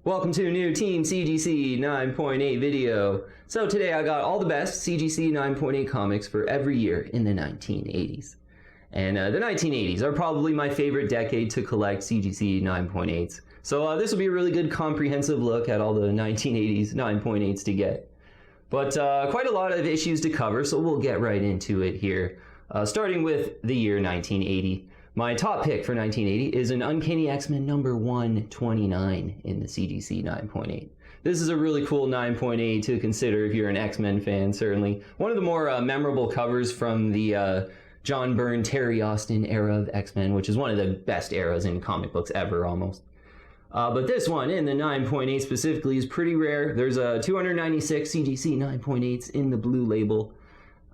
Welcome to a new Team CGC 9.8 video. So today I got all the best CGC 9.8 comics for every year in the 1980s. And the 1980s are probably my favorite decade to collect CGC 9.8s. So this will be a really good comprehensive look at all the 1980s 9.8s to get. But quite a lot of issues to cover, so we'll get right into it here. Starting with the year 1980. My top pick for 1980 is an Uncanny X-Men number 129 in the CGC 9.8. This is a really cool 9.8 to consider if you're an X-Men fan, certainly. One of the more memorable covers from the John Byrne, Terry Austin era of X-Men, which is one of the best eras in comic books ever, almost. But this one, in the 9.8 specifically, is pretty rare. There's 296 CGC 9.8s in the blue label.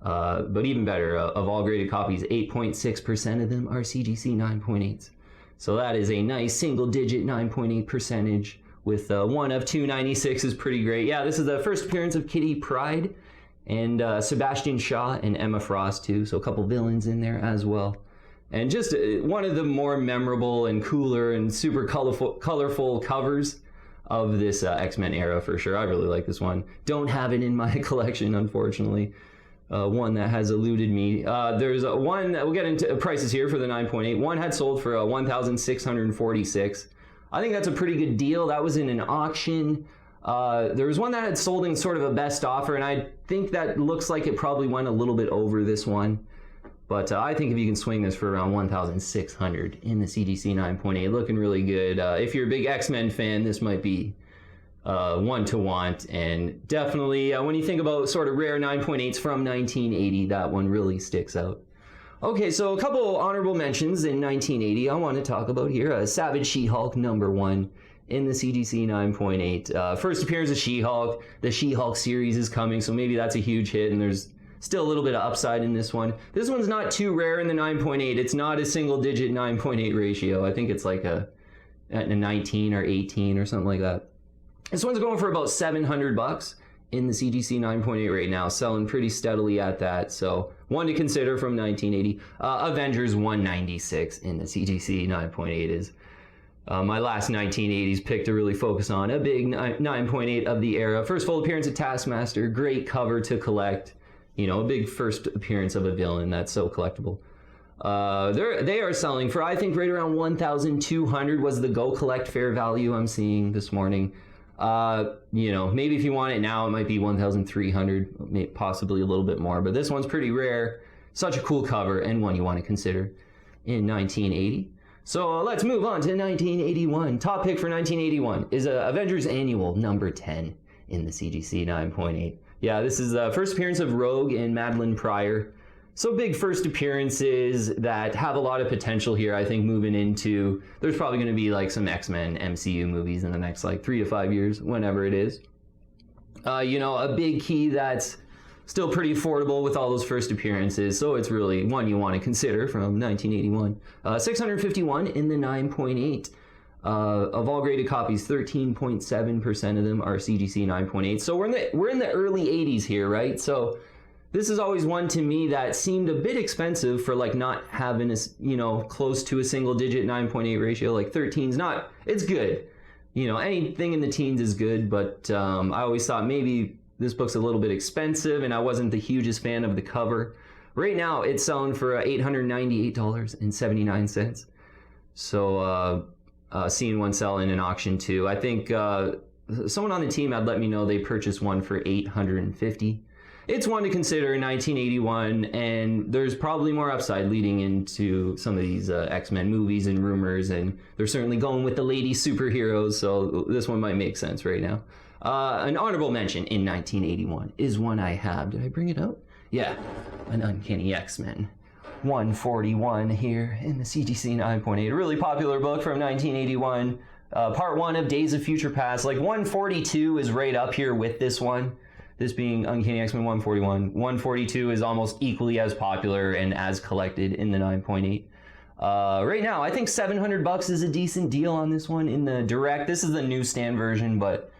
But even better, of all graded copies, 8.6% of them are CGC 9.8s. So that is a nice single-digit 9.8 percentage, with one of 296 is pretty great. Yeah, this is the first appearance of Kitty Pryde, and Sebastian Shaw and Emma Frost too, so a couple villains in there as well. And just one of the more memorable and cooler and super colorful covers of this X-Men era for sure. I really like this one. Don't have it in my collection, unfortunately. One that has eluded me. There's one that we'll get into prices here for the 9.8. One had sold for $1,646. I think that's a pretty good deal. That was in an auction. There was one that had sold in sort of a best offer, and I think that looks like it probably went a little bit over this one. But I think if you can swing this for around $1,600 in the CGC 9.8, looking really good. If you're a big X-Men fan, this might be one to want, and definitely when you think about sort of rare 9.8s from 1980, that one really sticks out. Okay, so a couple honorable mentions in 1980 I want to talk about here. Savage She-Hulk number 1 in the CGC 9.8. First appearance of She-Hulk. The She-Hulk series is coming, so maybe that's a huge hit, and there's still a little bit of upside in this one. This one's not too rare in the 9.8. It's not a single-digit 9.8 ratio. I think it's like a 19 or 18 or something like that. This one's going for about $700 in the CGC 9.8 right now, selling pretty steadily at that. So one to consider from 1980. Avengers 196 in the CGC 9.8 is my last 1980s pick to really focus on. A big 9.8 of the era. First full appearance of Taskmaster, great cover to collect. You know, a big first appearance of a villain that's so collectible. They are selling for, I think, right around $1,200 was the go collect fair value I'm seeing this morning. You know, maybe if you want it now, it might be $1,300, possibly a little bit more, but this one's pretty rare. Such a cool cover, and one you want to consider in 1980. So let's move on to 1981. Top pick for 1981 is Avengers Annual number 10 in the CGC 9.8. Yeah, this is the first appearance of Rogue and Madeline Pryor. So big first appearances that have a lot of potential here, I think, moving into... There's probably going to be like some X-Men MCU movies in the next like 3 to 5 years, whenever it is. You know, a big key that's still pretty affordable with all those first appearances, so it's really one you want to consider from 1981. 651 in the 9.8. Of all graded copies, 13.7% of them are CGC 9.8. So we're in the early 80s here, right? So this is always one to me that seemed a bit expensive for like not having a, you know, close to a single digit 9.8 ratio. Like 13's not, it's good. You know, anything in the teens is good, but I always thought maybe this book's a little bit expensive, and I wasn't the hugest fan of the cover. Right now, it's selling for $898.79. So seeing one sell in an auction too. I think someone on the team had let me know they purchased one for $850. It's one to consider in 1981, and there's probably more upside leading into some of these X-Men movies and rumors, and they're certainly going with the lady superheroes, so this one might make sense right now. An honorable mention in 1981 is one I have. Did I bring it out? Yeah, an Uncanny X-Men 141 here in the CGC 9.8. A really popular book from 1981. Part 1 of Days of Future Past. Like 142 is right up here with this one. This being Uncanny X-Men 141. 142 is almost equally as popular and as collected in the 9.8. Right now, I think $700 is a decent deal on this one in the direct. This is the newsstand version, but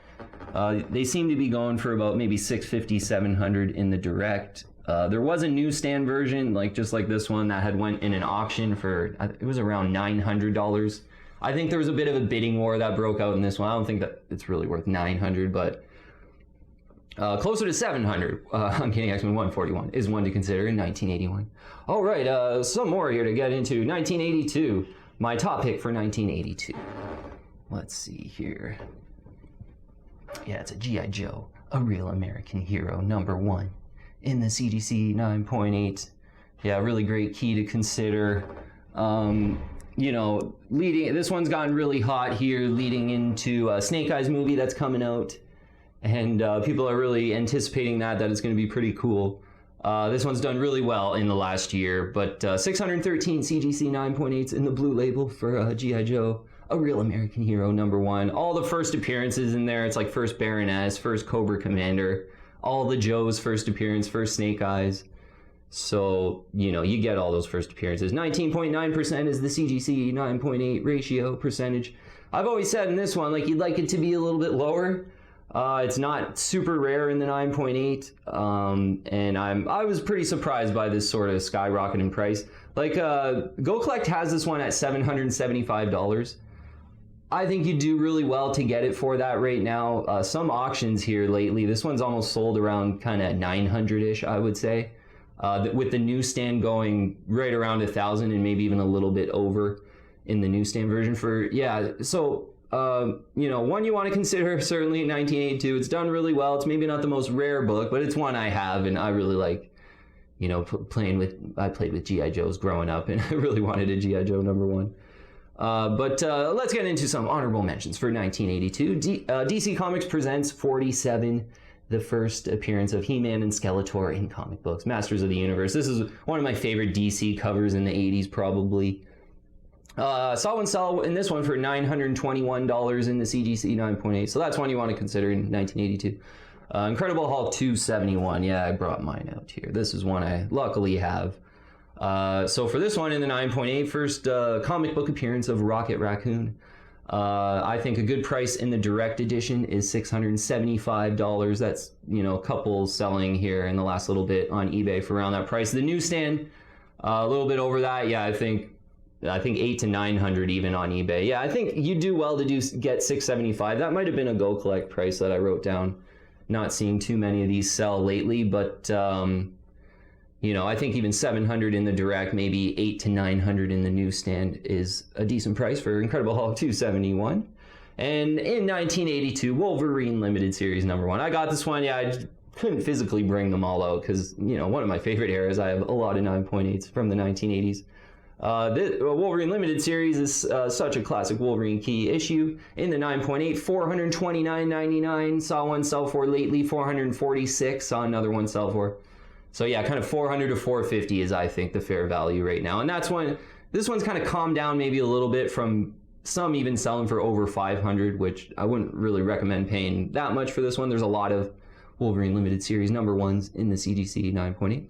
they seem to be going for about maybe $650, $700 in the direct. There was a newsstand version, like just like this one, that had went in an auction for, it was around $900. I think there was a bit of a bidding war that broke out in this one. I don't think that it's really worth 900, but closer to 700. Uncanny X-Men 141 is one to consider in 1981. All right, some more here to get into. 1982, my top pick for 1982. Let's see here. Yeah, it's a G.I. Joe, a real American hero, #1 in the CGC 9.8. Yeah, really great key to consider. You know, this one's gotten really hot here, leading into a Snake Eyes movie that's coming out. And people are really anticipating that it's going to be pretty cool. This one's done really well in the last year, but 613 CGC 9.8s in the blue label for G.I. Joe, a real American hero, #1. All the first appearances in there, it's like first Baroness, first Cobra Commander, all the Joes' first appearance, first Snake Eyes. So, you know, you get all those first appearances. 19.9% is the CGC 9.8 ratio percentage. I've always said in this one, like, you'd like it to be a little bit lower. It's not super rare in the 9.8, and I was pretty surprised by this sort of skyrocket in price. Like, Go Collect has this one at $775. I think you do really well to get it for that right now. Some auctions here lately, this one's almost sold around kind of 900-ish, I would say, with the newsstand going right around 1,000 and maybe even a little bit over in the newsstand version for, yeah, so... you know, one you want to consider certainly in 1982. It's done really well. It's maybe not the most rare book, but it's one I have, and I really like, you know, I played with G.I. Joes growing up, and I really wanted a G.I. Joe #1. But let's get into some honorable mentions for 1982. DC Comics presents 47, the first appearance of He-Man and Skeletor in comic books. Masters of the Universe. This is one of my favorite DC covers in the 80s, probably. Saw one sell in this one for $921 in the CGC 9.8, so that's one you want to consider in 1982. Incredible Hulk 271, yeah, I brought mine out here. This is one I luckily have. So for this one in the 9.8, first comic book appearance of Rocket Raccoon. I think a good price in the direct edition is $675. That's, you know, a couple selling here in the last little bit on eBay for around that price. The newsstand, a little bit over that, yeah, I think 800 to 900 even on eBay. Yeah, I think you do well to get $675. That might have been a Go Collect price that I wrote down. Not seeing too many of these sell lately, but you know, I think even 700 in the direct, maybe 800 to 900 in the newsstand is a decent price for Incredible Hulk 271. And in 1982, Wolverine Limited Series #1. I got this one. Yeah, I just couldn't physically bring them all out because, you know, one of my favorite eras. I have a lot of 9.8s from the 1980s. The Wolverine Limited Series is such a classic Wolverine key issue. In the 9.8, $429.99. Saw one sell for lately, $446. Saw another one sell for. So yeah, kind of $400 to $450 is, I think, the fair value right now. And that's when this one's kind of calmed down maybe a little bit from some even selling for over $500, which I wouldn't really recommend paying that much for this one. There's a lot of Wolverine Limited Series #1s in the CGC 9.8.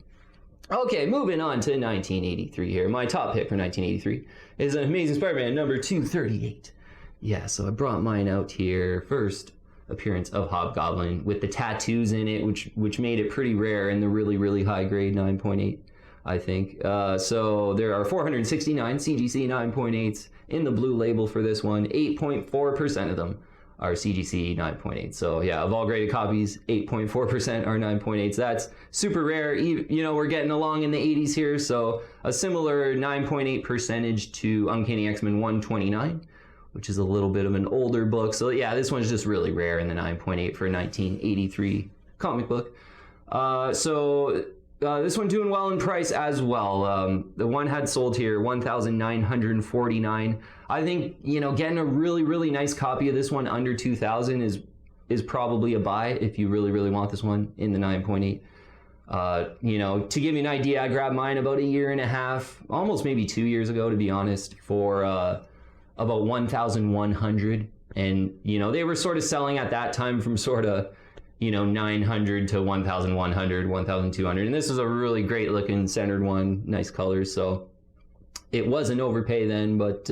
Okay, moving on to 1983 here. My top pick for 1983 is an Amazing Spider-Man #238. Yeah, so I brought mine out here. First appearance of Hobgoblin with the tattoos in it, which made it pretty rare in the really, really high grade 9.8, I think. So there are 469 CGC 9.8s in the blue label for this one. 8.4% of them are CGC 9.8. So yeah, of all graded copies, 8.4% are 9.8s. That's super rare. You know, we're getting along in the 80s here, so a similar 9.8 percentage to Uncanny X-Men 129, which is a little bit of an older book. So yeah, this one's just really rare in the 9.8 for a 1983 comic book. This one doing well in price as well. The one had sold here $1,949. I think, you know, getting a really, really nice copy of this one under $2,000 is probably a buy if you really, really want this one in the 9.8. You know, to give you an idea, I grabbed mine about a year and a half, almost maybe 2 years ago, to be honest, for about 1,100. And, you know, they were sort of selling at that time from sort of, you know, 900 to 1,100, 1,200. And this is a really great looking centered one, nice colors. So it was an overpay then, but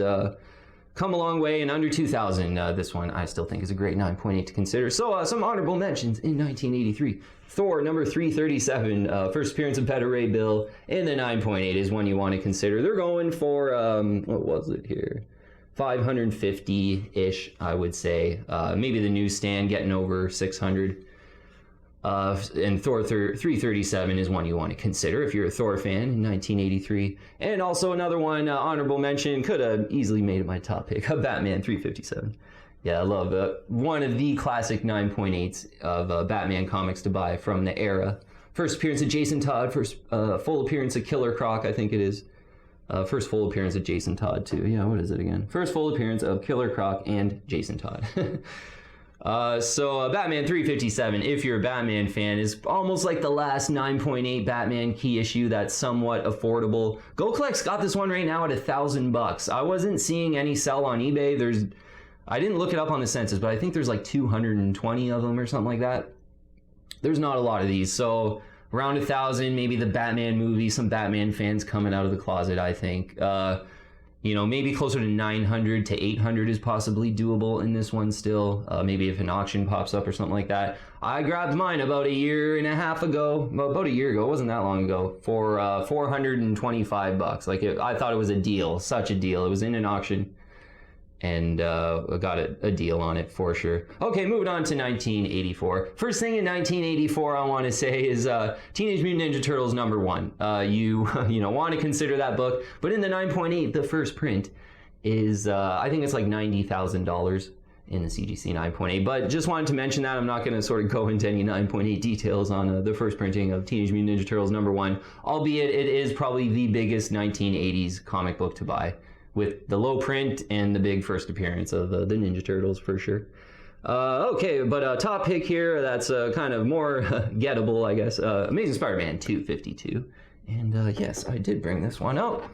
come a long way, and under 2,000. This one I still think is a great 9.8 to consider. So some honorable mentions in 1983. Thor #337, first appearance of Beta Ray Bill in the 9.8 is one you want to consider. They're going for, what was it here? 550-ish, I would say. Maybe the newsstand getting over 600. And Thor 337 is one you want to consider if you're a Thor fan in 1983. And also another one, honorable mention, could have easily made it my top pick, Batman 357. Yeah, I love one of the classic 9.8s of Batman comics to buy from the era. First appearance of Jason Todd, first full appearance of Killer Croc, I think it is. First full appearance of Jason Todd, too. Yeah, what is it again? First full appearance of Killer Croc and Jason Todd. So Batman 357, if you're a Batman fan, is almost like the last 9.8 Batman key issue that's somewhat affordable. Go Collect's got this one right now at $1,000. I wasn't seeing any sell on eBay. I didn't look it up on the census, but I think there's like 220 of them or something like that. There's not a lot of these, so around 1,000, maybe the Batman movie, some Batman fans coming out of the closet, I think. Maybe closer to 900 to 800 is possibly doable in this one still. Maybe if an auction pops up or something like that. I grabbed mine about a year and a half ago. About a year ago, it wasn't that long ago, for $425. I thought it was a deal, such a deal. It was in an auction. And I got a deal on it for sure. Okay, moving on to 1984. First thing in 1984 I want to say is Teenage Mutant Ninja Turtles #1. You want to consider that book, but in the 9.8, the first print is I think it's like $90,000 in the CGC 9.8. But just wanted to mention that. I'm not going to sort of go into any 9.8 details on the first printing of Teenage Mutant Ninja Turtles #1, albeit it is probably the biggest 1980s comic book to buy, with the low print and the big first appearance of the Ninja Turtles for sure. Okay, but top pick here that's kind of more gettable, I guess. Amazing Spider-Man 252. And yes, I did bring this one out.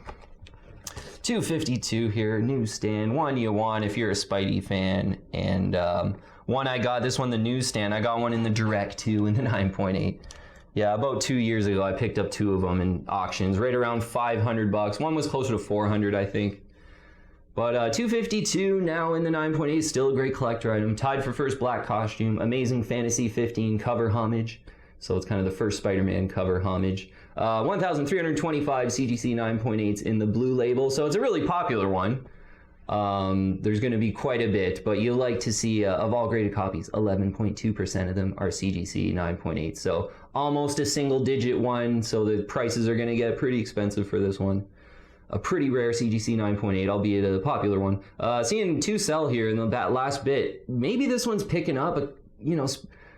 252 here, newsstand. One you want if you're a Spidey fan. And one I got, this one the newsstand. I got one in the direct too in the 9.8. Yeah, about 2 years ago, I picked up two of them in auctions, right around $500. One was closer to 400, I think. But 252 now in the 9.8, still a great collector item. Tied for first black costume. Amazing Fantasy 15 cover homage. So it's kind of the first Spider-Man cover homage. 1,325 CGC 9.8s in the blue label. So it's a really popular one. There's going to be quite a bit, but you like to see, of all graded copies, 11.2% of them are CGC 9.8. So almost a single digit one. So the prices are going to get pretty expensive for this one. A pretty rare CGC 9.8, albeit a popular one. Seeing two sell here in that last bit. Maybe this one's picking up.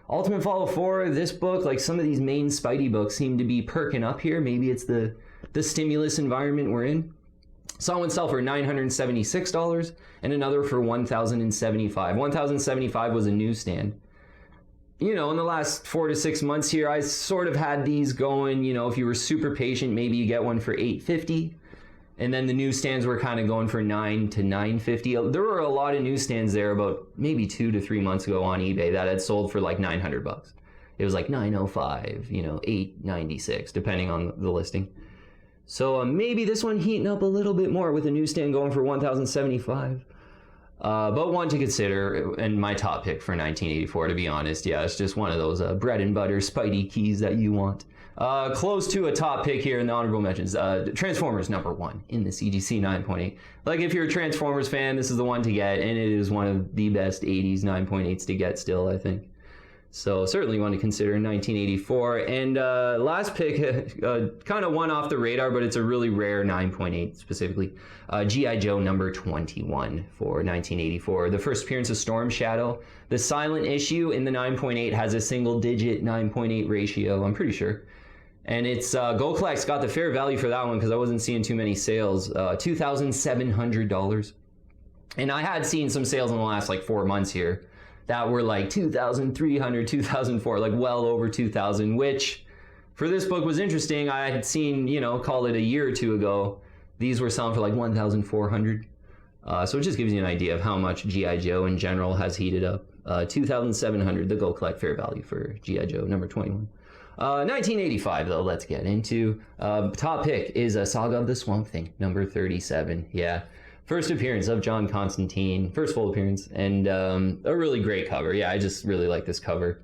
Ultimate Fall of 4, this book, like some of these main Spidey books seem to be perking up here. Maybe it's the stimulus environment we're in. Saw one sell for $976 and another for $1,075. $1,075 was a newsstand. In the last 4 to 6 months here, I sort of had these going. If you were super patient, maybe you get one for $850. And then the newsstands were kind of going for $9 to $950. There were a lot of newsstands there about maybe 2 to 3 months ago on eBay that had sold for like $900. It was like $905, $896, depending on the listing. So maybe this one heating up a little bit more with a newsstand going for $1,075. But one to consider, and my top pick for 1984, to be honest. Yeah, it's just one of those bread and butter Spidey keys that you want. Close to a top pick here in the honorable mentions. Transformers #1 in the CGC 9.8. Like if you're a Transformers fan, this is the one to get, and it is one of the best 80s 9.8s to get still, I think. So certainly one to consider in 1984. And last pick, kind of one off the radar, but it's a really rare 9.8 specifically. G.I. Joe #21 for 1984. The first appearance of Storm Shadow. The silent issue in the 9.8 has a single digit 9.8 ratio, I'm pretty sure. And it's Go Collect's got the fair value for that one because I wasn't seeing too many sales. $2,700. And I had seen some sales in the last like 4 months here that were like 2,300, 2,004, like well over 2,000, which for this book was interesting. I had seen, call it a year or two ago, these were selling for like 1,400. So it just gives you an idea of how much G.I. Joe in general has heated up. 2,700, the Go Collect fair value for G.I. Joe #21. 1985 though, let's get into. Top pick is a Saga of the Swamp Thing, #37. Yeah. First appearance of John Constantine, first full appearance, and a really great cover. Yeah, I just really like this cover.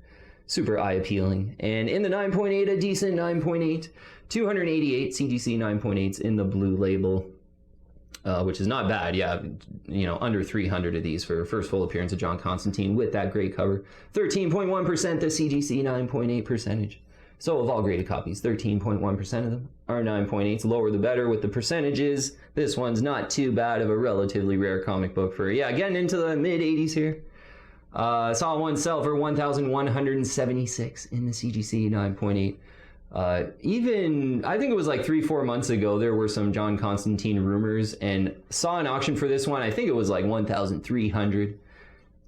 Super eye appealing. And in the 9.8, a decent 9.8. 288 CGC 9.8s in the blue label. which is not bad. Yeah, under 300 of these for first full appearance of John Constantine with that great cover. 13.1% the CGC 9.8 percentage. So of all graded copies, 13.1% of them are 9.8s. Lower the better with the percentages. This one's not too bad of a relatively rare comic book for, getting into the mid 80s here. Saw one sell for 1,176 in the CGC 9.8. Even, I think it was like 3-4 months ago, there were some John Constantine rumors, and saw an auction for this one. I think it was like 1,300.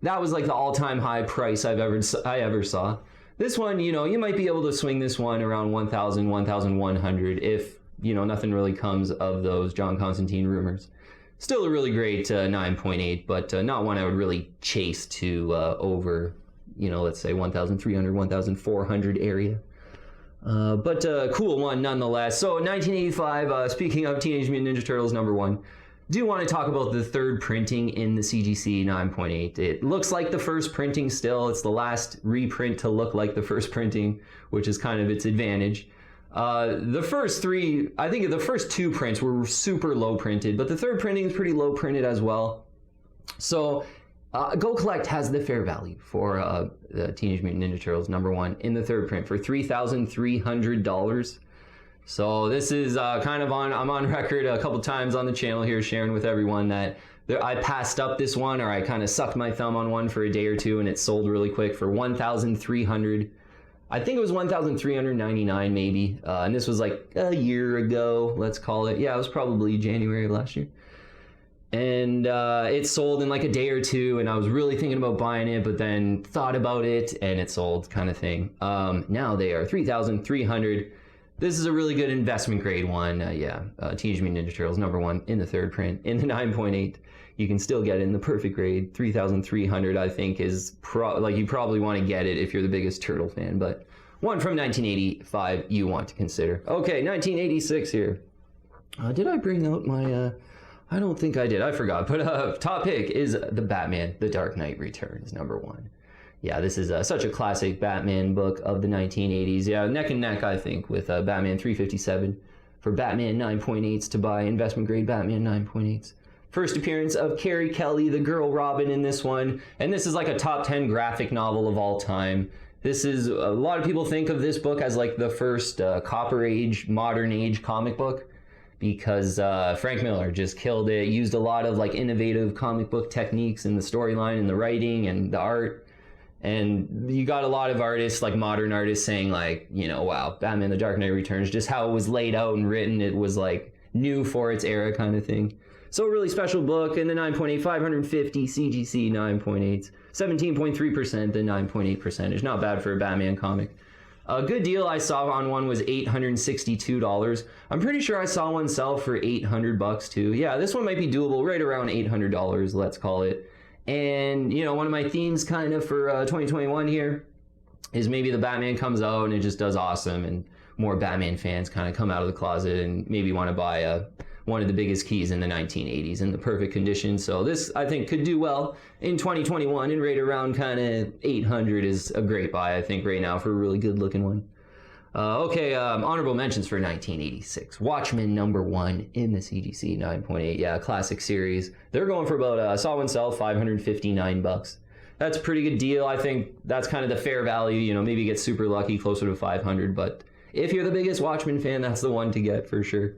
That was like the all-time high price I ever saw. This one, you might be able to swing this one around 1,000, 1,100 if, nothing really comes of those John Constantine rumors. Still a really great 9.8, but not one I would really chase to over, let's say 1,300, 1,400 area. But cool one nonetheless. So 1985, speaking of Teenage Mutant Ninja Turtles #1, do want to talk about the third printing in the CGC 9.8. It looks like the first printing still. It's the last reprint to look like the first printing, which is kind of its advantage. The first three, I think the first two prints were super low printed, but the third printing is pretty low printed as well. So Go Collect has the fair value for the Teenage Mutant Ninja Turtles #1 in the third print for $3,300. So this is kind of I'm on record a couple times on the channel here sharing with everyone that I passed up this one, or I kind of sucked my thumb on one for a day or two, and it sold really quick for 1,300. I think it was 1,399 maybe, and this was like a year ago, let's call it. Yeah, it was probably January of last year. And it sold in like a day or two, and I was really thinking about buying it, but then thought about it, and it sold kind of thing. Now they are 3,300. This is a really good investment grade one. Teenage Mutant Ninja Turtles #1 in the third print in the 9.8. You can still get it in the perfect grade. 3,300 I think is you probably want to get it if you're the biggest Turtle fan, but one from 1985 you want to consider. Okay, 1986 here. Did I bring out my I don't think I did. I forgot. But top pick is the Batman: The Dark Knight Returns #1. Yeah, this is such a classic Batman book of the 1980s. Yeah, neck and neck, I think, with Batman 357 for Batman 9.8s to buy investment grade Batman 9.8s. First appearance of Carrie Kelly, the girl Robin, in this one. And this is like a top 10 graphic novel of all time. This is, a lot of people think of this book as like the first Copper Age, modern age comic book, because Frank Miller just killed it, used a lot of like innovative comic book techniques in the storyline and the writing and the art. And you got a lot of artists, like modern artists, saying like, wow, Batman: The Dark Knight Returns, just how it was laid out and written, it was like new for its era kind of thing. So a really special book. In the 9.8, 550 CGC 9.8s, 17.3% the 9.8 percentage. Not bad for a Batman comic. A good deal I saw on one was $862. I'm pretty sure I saw one sell for $800 too. Yeah, this one might be doable, right around $800, let's call it. And, one of my themes kind of for 2021 here is maybe the Batman comes out and it just does awesome, and more Batman fans kind of come out of the closet and maybe want to buy one of the biggest keys in the 1980s in the perfect condition. So this, I think, could do well in 2021, and right around kind of 800 is a great buy, I think, right now for a really good looking one. Honorable mentions for 1986. Watchmen #1 in the CGC 9.8. Yeah, classic series. They're going for about, saw one sell, $559. That's a pretty good deal. I think that's kind of the fair value. Maybe get super lucky, closer to 500. But if you're the biggest Watchmen fan, that's the one to get for sure.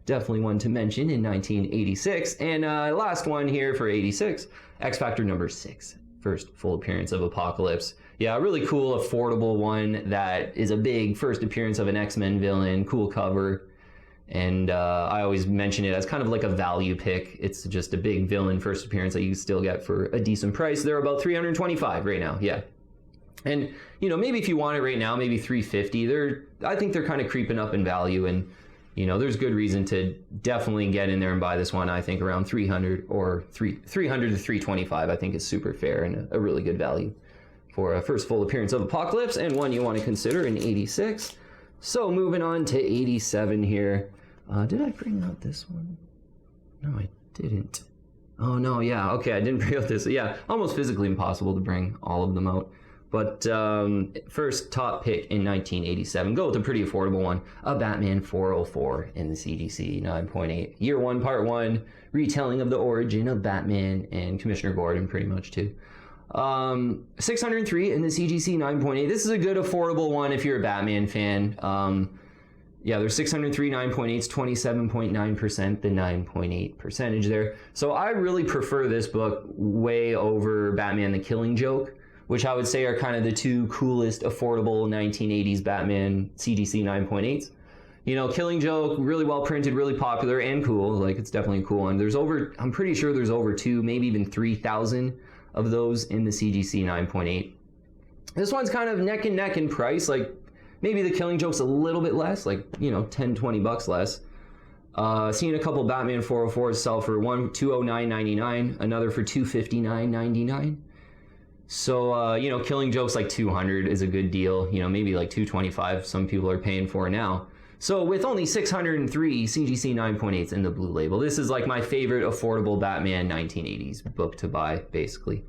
Definitely one to mention in 1986. And last one here for 86, X Factor #6. First full appearance of Apocalypse. Yeah, a really cool, affordable one that is a big first appearance of an X-Men villain, cool cover. And I always mention it as kind of like a value pick. It's just a big villain first appearance that you can still get for a decent price. They're about $325 right now, yeah. And, maybe if you want it right now, maybe $350. I think they're kind of creeping up in value, and, there's good reason to definitely get in there and buy this one. I think around $300 or $300 to $325, I think is super fair and a really good value for a first full appearance of Apocalypse, and one you want to consider in 86. So moving on to 87 here. Did I bring out this one? No, I didn't. Oh no, yeah, okay, I didn't bring out this. Yeah, almost physically impossible to bring all of them out. But first top pick in 1987. Go with a pretty affordable one. A Batman 404 in the CGC 9.8. Year 1, Part 1. Retelling of the origin of Batman and Commissioner Gordon, pretty much, too. 603 in the CGC 9.8. This is a good affordable one if you're a Batman fan. Yeah, there's 603 9.8s, 27.9%, the 9.8 percentage there. So I really prefer this book way over Batman the Killing Joke, which I would say are kind of the two coolest affordable 1980s Batman CGC 9.8s. You know, Killing Joke, really well printed, really popular and cool. Like, it's definitely a cool one. There's over, I'm pretty sure there's over 2, maybe even 3,000 of those in the CGC 9.8. This one's kind of neck and neck in price. Like, maybe the Killing Joke's a little bit less, like, you know, 10, 20 bucks less. Seeing a couple Batman 404s sell for $209.99, another for $259.99. So, you know, Killing Joke's like 200 is a good deal. You know, maybe like 225 some people are paying for now. So with only 603 CGC 9.8s in the blue label, this is like my favorite affordable Batman 1980s book to buy, basically.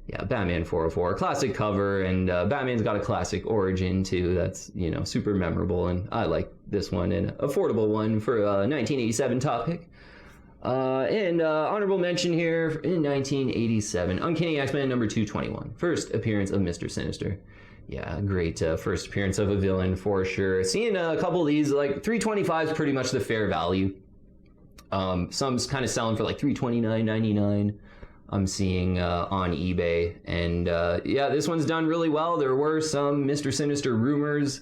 Yeah, Batman 404, classic cover, and Batman's got a classic origin too. That's, you know, super memorable, and I like this one, and affordable one for a 1987 top pick. And honorable mention here in 1987, Uncanny X-Men number 221, first appearance of Mr. Sinister. Yeah, great first appearance of a villain for sure. Seeing a couple of these, like 325 is pretty much the fair value. Some's kind of selling for like $329.99. I'm seeing on eBay, and yeah, this one's done really well. There were some Mr. Sinister rumors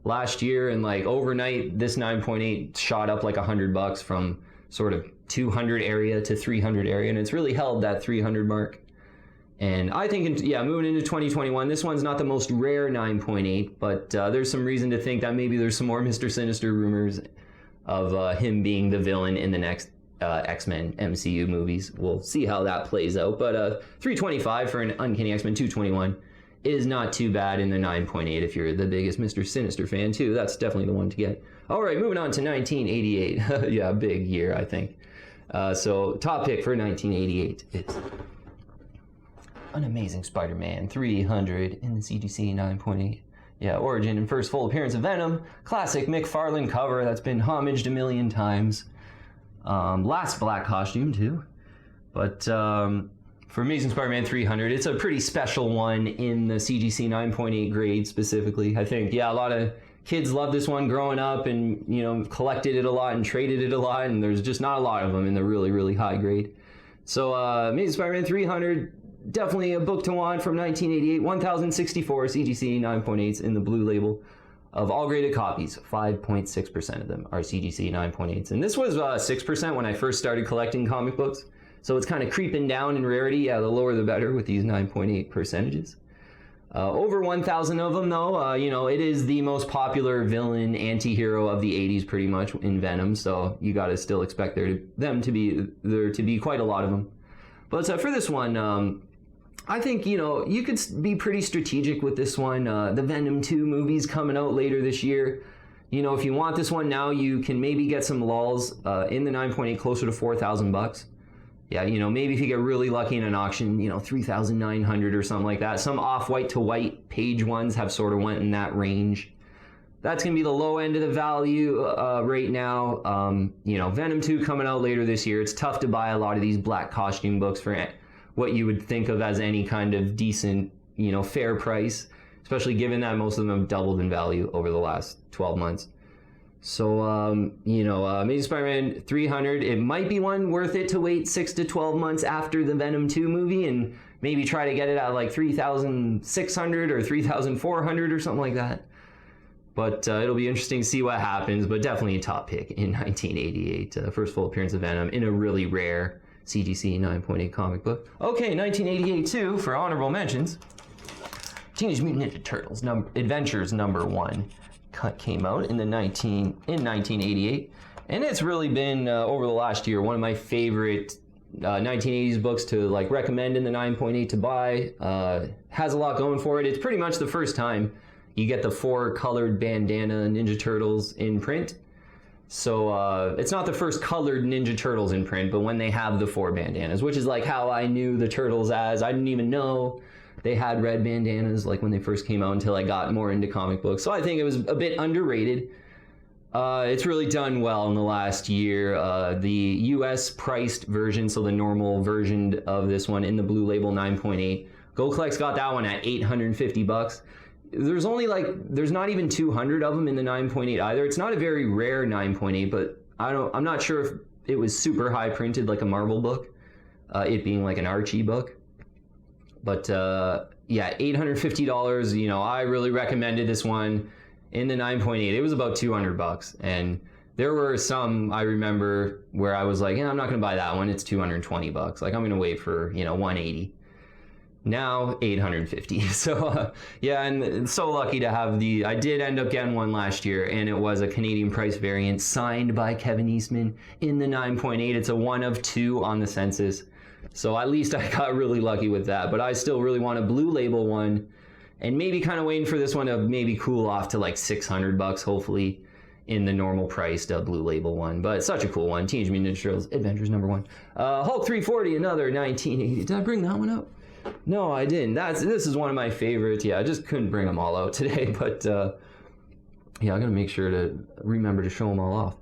last year, and like overnight, this 9.8 shot up like $100 from sort of 200 area to 300 area, and it's really held that 300 mark. And I think, yeah, moving into 2021, this one's not the most rare 9.8, but there's some reason to think that maybe there's some more Mr. Sinister rumors of him being the villain in the next X-Men MCU movies. We'll see how that plays out. But 325 for an Uncanny X-Men 221 is not too bad in the 9.8 if you're the biggest Mr. Sinister fan, too. That's definitely the one to get. All right, moving on to 1988. Yeah, big year, I think. So top pick for 1988 is An Amazing Spider-Man 300 in the CGC 9.8. Yeah, origin and first full appearance of Venom. Classic McFarlane cover that's been homaged a million times. Last black costume, too. But for Amazing Spider-Man 300, it's a pretty special one in the CGC 9.8 grade specifically. I think, yeah, a lot of kids love this one growing up and, you know, collected it a lot and traded it a lot, and there's just not a lot of them in the really, really high grade. So Amazing Spider-Man 300, definitely a book to want from 1988. 1,064 CGC 9.8s in the blue label. Of all graded copies, 5.6% of them are CGC 9.8s. And this was 6% when I first started collecting comic books. So it's kind of creeping down in rarity. Yeah, the lower the better with these 9.8 percentages. Over 1,000 of them, though. You know, it is the most popular villain anti-hero of the 80s, pretty much, in Venom. So you got to still expect there to be quite a lot of them. But for this one, I think, you know, you could be pretty strategic with this one. The Venom 2 movie's coming out later this year. You know, if you want this one now, you can maybe get some lulls in the 9.8 closer to $4,000. Yeah, you know, maybe if you get really lucky in an auction, you know, 3,900 or something like that. Some off-white to white page ones have sort of went in that range. That's going to be the low end of the value right now. You know, Venom 2 coming out later this year. It's tough to buy a lot of these black costume books for what you would think of as any kind of decent, you know, fair price, especially given that most of them have doubled in value over the last 12 months. So, you know, Amazing Spider-Man 300, it might be one worth it to wait 6 to 12 months after the Venom 2 movie and maybe try to get it at like 3,600 or 3,400 or something like that. But it'll be interesting to see what happens, but definitely a top pick in 1988. First full appearance of Venom in a really rare CGC 9.8 comic book. Okay, 1988 too, for honorable mentions. Teenage Mutant Ninja Turtles Adventures number 1 came out in 1988, and it's really been over the last year one of my favorite 1980s books to like recommend in the 9.8 to buy. Has a lot going for it. It's pretty much the first time you get the 4 colored bandana Ninja Turtles in print. So it's not the first colored Ninja Turtles in print, but when they have the 4 bandanas, which is like how I knew the Turtles as. I didn't even know they had red bandanas like when they first came out until I got more into comic books. So I think it was a bit underrated. It's really done well in the last year. The US priced version, so the normal version of this one in the Blue Label 9.8. Go Collect's got that one at $850. There's not even 200 of them in the 9.8 either. It's not a very rare 9.8, but I'm not sure if it was super high printed like a Marvel book, it being like an Archie book. But yeah, $850. You know, I really recommended this one in the 9.8. It was about $200, and there were some I remember where I was like, yeah, I'm not gonna buy that one. It's $220. Like, I'm gonna wait for, you know, $180. Now $850. So yeah, and so lucky to have I did end up getting one last year, and it was a Canadian price variant signed by Kevin Eastman in the 9.8. It's a 1 of 2 on the census, so at least I got really lucky with that. But I still really want a Blue Label one, and maybe kind of waiting for this one to maybe cool off to like $600, hopefully, in the normal priced Blue Label one. But such a cool one. Teenage Mutant Ninja Turtles Adventures #1. Hulk 340, another 1980. Did I bring that one up? No, I didn't. This is one of my favorites. Yeah, I just couldn't bring them all out today, but yeah, I'm gonna make sure to remember to show them all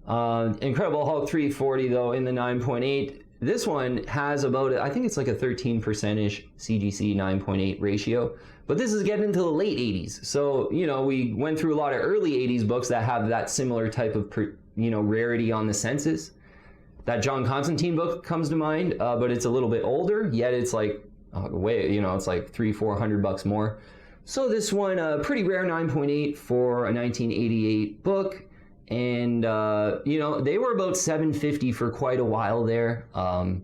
off. Incredible Hulk 340 though in the 9.8. This one has about, I think it's like a 13%-ish CGC 9.8 ratio, but this is getting into the late 80s. So, you know, we went through a lot of early 80s books that have that similar type of, you know, rarity on the census. That John Constantine book comes to mind, but it's a little bit older, yet it's like, it's like $300-400 more. So this one, pretty rare 9.8 for a 1988 book. And, you know, they were about $750 for quite a while there.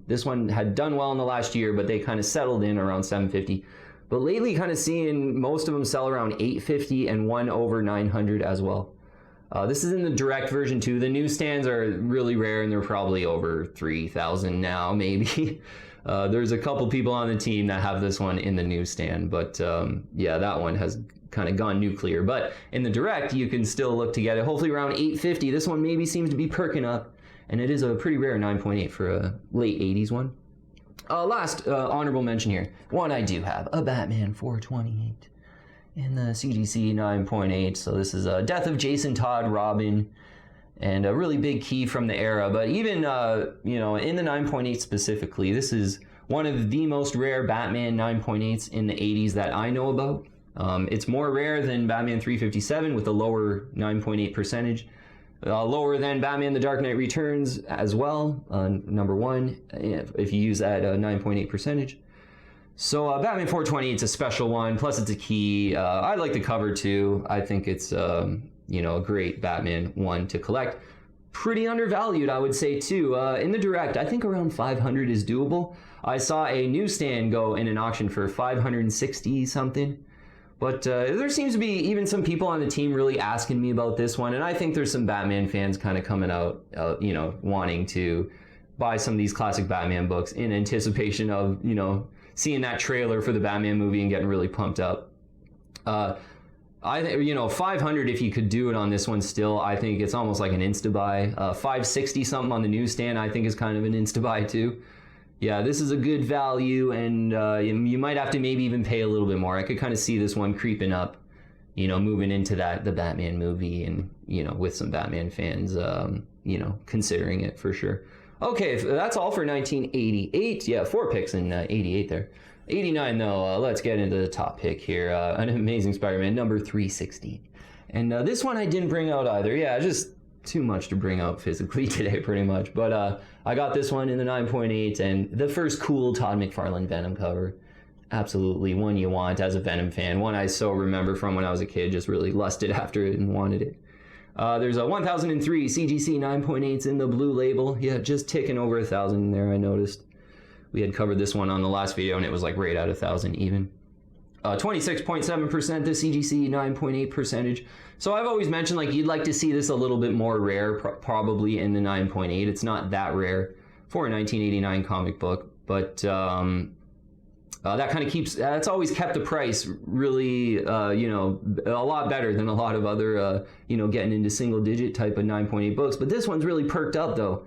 This one had done well in the last year, but they kind of settled in around $750. But lately, kind of seeing most of them sell around $850 and one over $900 as well. This is in the direct version too. The newsstands are really rare, and they're probably over 3,000 now, maybe. There's a couple people on the team that have this one in the newsstand, but yeah, that one has kind of gone nuclear. But in the direct, you can still look to get it, hopefully around $850. This one maybe seems to be perking up, and it is a pretty rare 9.8 for a late 80s one. Last honorable mention here. One I do have, a Batman 428 in the CGC 9.8. So this is Death of Jason Todd Robin, and a really big key from the era. But even, you know, in the 9.8 specifically, this is one of the most rare Batman 9.8s in the 80s that I know about. It's more rare than Batman 357 with a lower 9.8 percentage. Lower than Batman The Dark Knight Returns as well, #1, if you use that 9.8 percentage. So Batman 420, it's a special one, plus it's a key. I like the cover too. I think it's, you know, a great Batman one to collect. Pretty undervalued, I would say too. In the direct, I think around 500 is doable. I saw a newsstand go in an auction for 560 something. But there seems to be even some people on the team really asking me about this one, and I think there's some Batman fans kind of coming out, you know, wanting to buy some of these classic Batman books in anticipation of, you know, seeing that trailer for the Batman movie and getting really pumped up. You know, 500 if you could do it on this one still, I think it's almost like an insta-buy. 560 something on the newsstand, I think is kind of an insta-buy too. Yeah, this is a good value, and you might have to maybe even pay a little bit more. I could kind of see this one creeping up, you know, moving into the Batman movie, and, you know, with some Batman fans, you know, considering it for sure. Okay, that's all for 1988. Yeah, 4 picks in 88 there. 89 though, let's get into the top pick here. An Amazing Spider-Man number 316. And this one I didn't bring out either. Yeah, just too much to bring out physically today pretty much. But I got this one in the 9.8, and the first cool Todd McFarlane Venom cover. Absolutely one you want as a Venom fan. One I so remember from when I was a kid, just really lusted after it and wanted it. There's a 1003 CGC 9.8s in the Blue Label. Yeah, just ticking over 1,000 there, I noticed. We had covered this one on the last video, and it was like right at 1,000 even. 26.7% the CGC 9.8 percentage. So I've always mentioned, like, you'd like to see this a little bit more rare, probably in the 9.8. It's not that rare for a 1989 comic book, but that kind of keeps, that's always kept the price really, you know, a lot better than a lot of other, you know, getting into single digit type of 9.8 books. But this one's really perked up though.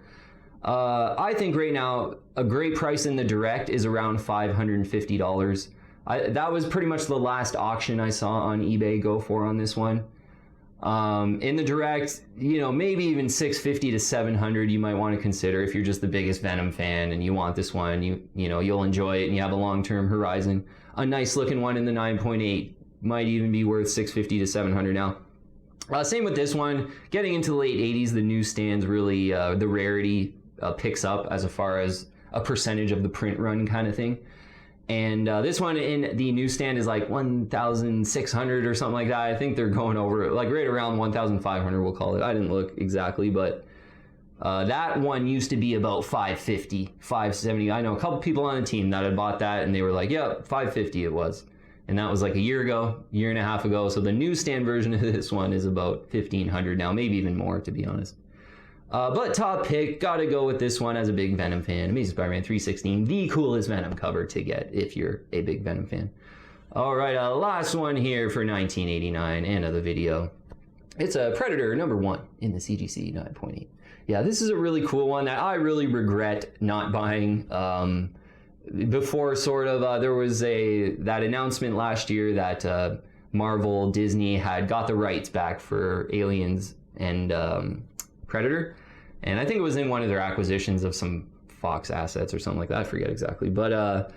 I think right now a great price in the direct is around $550. That was pretty much the last auction I saw on eBay go for on this one. In the direct, maybe even 650 to 700 you might want to consider if you're just the biggest Venom fan and you want this one. You'll enjoy it and you have a long-term horizon. A nice looking one in the 9.8 might even be worth 650 to 700 now. Same with this one. Getting into the late 80s, the newsstands really, the rarity picks up as far as a percentage of the print run kind of thing. And this one in the newsstand is like 1,600 or something like that. I think they're going over like right around 1,500, we'll call it. I didn't look exactly, but that one used to be about 550, 570. I know a couple people on the team that had bought that and they were like, yeah, 550 it was. And that was like a year ago, year and a half ago. So the newsstand version of this one is about 1,500 now, maybe even more, to be honest. But top pick, gotta go with this one as a big Venom fan. Amazing Spider-Man 316, the coolest Venom cover to get if you're a big Venom fan. All right, last one here for 1989 and of the video. It's a Predator #1 in the CGC 9.8. Yeah, this is a really cool one that I really regret not buying. Before sort of, there was that announcement last year that Marvel, Disney had got the rights back for Aliens and Predator. And I think it was in one of their acquisitions of some Fox assets or something like that. I forget exactly. But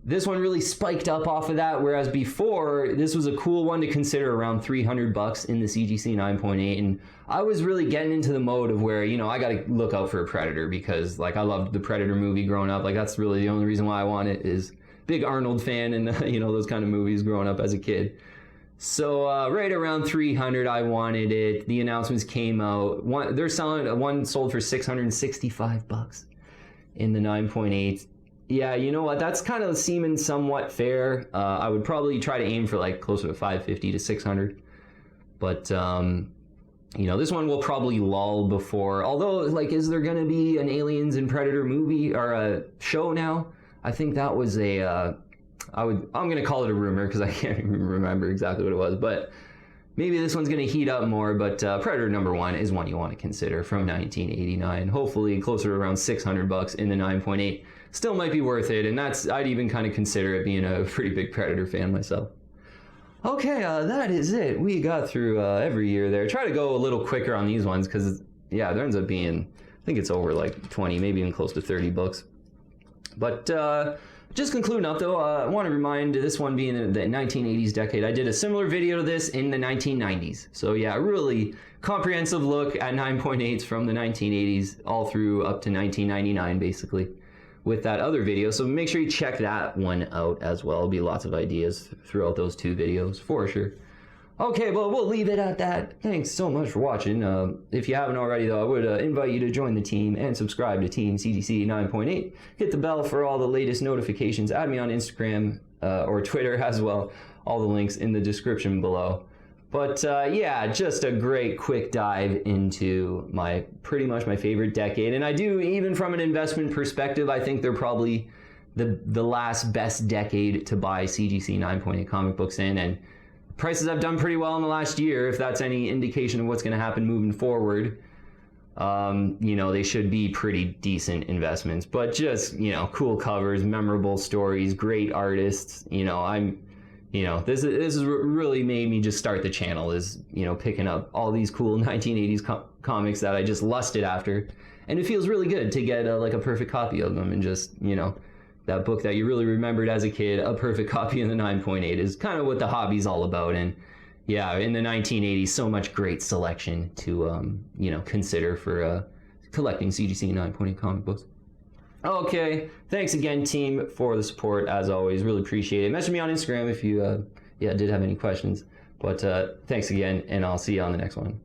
this one really spiked up off of that, whereas before, this was a cool one to consider around $300 in the CGC 9.8. And I was really getting into the mode of where, I got to look out for a Predator because, like, I loved the Predator movie growing up. Like, that's really the only reason why I want it is big Arnold fan and, those kind of movies growing up as a kid. So right around 300, I wanted it. The announcements came out. They're selling one sold for $665 in the 9.8. Yeah, you know what? That's kind of seeming somewhat fair. I would probably try to aim for like closer to 550 to 600. But this one will probably lull before. Although, like, is there going to be an Aliens and Predator movie or a show now? I think that was I'm going to call it a rumor because I can't even remember exactly what it was, but maybe this one's going to heat up more. But Predator #1 is one you want to consider from 1989. Hopefully closer to around $600 in the 9.8. Still might be worth it, and I'd even kind of consider it being a pretty big Predator fan myself. Okay, that is it. We got through every year there. Try to go a little quicker on these ones because, yeah, there ends up being, I think it's over like 20, maybe even close to $30. But just concluding up though, I want to remind this one being the 1980s decade. I did a similar video to this in the 1990s. So yeah, really comprehensive look at 9.8s from the 1980s all through up to 1999 basically with that other video. So make sure you check that one out as well. There'll be lots of ideas throughout those two videos for sure. Okay, well, we'll leave it at that. Thanks so much for watching. If you haven't already, though, I would invite you to join the team and subscribe to Team CGC 9.8. Hit the bell for all the latest notifications. Add me on Instagram or Twitter as well. All the links in the description below. But yeah, just a great quick dive into pretty much my favorite decade. And I do, even from an investment perspective, I think they're probably the last best decade to buy CGC 9.8 comic books in. And prices have done pretty well in the last year, if that's any indication of what's going to happen moving forward. They should be pretty decent investments, but just, cool covers, memorable stories, great artists. This has really made me just start the channel is, picking up all these cool 1980s comics that I just lusted after. And it feels really good to get a perfect copy of them and just, that book that you really remembered as a kid, a perfect copy in the 9.8 is kind of what the hobby's all about. And yeah, in the 1980s, so much great selection to, consider for collecting CGC 9.8 comic books. Okay, thanks again, team, for the support, as always. Really appreciate it. Message me on Instagram if you did have any questions. But thanks again, and I'll see you on the next one.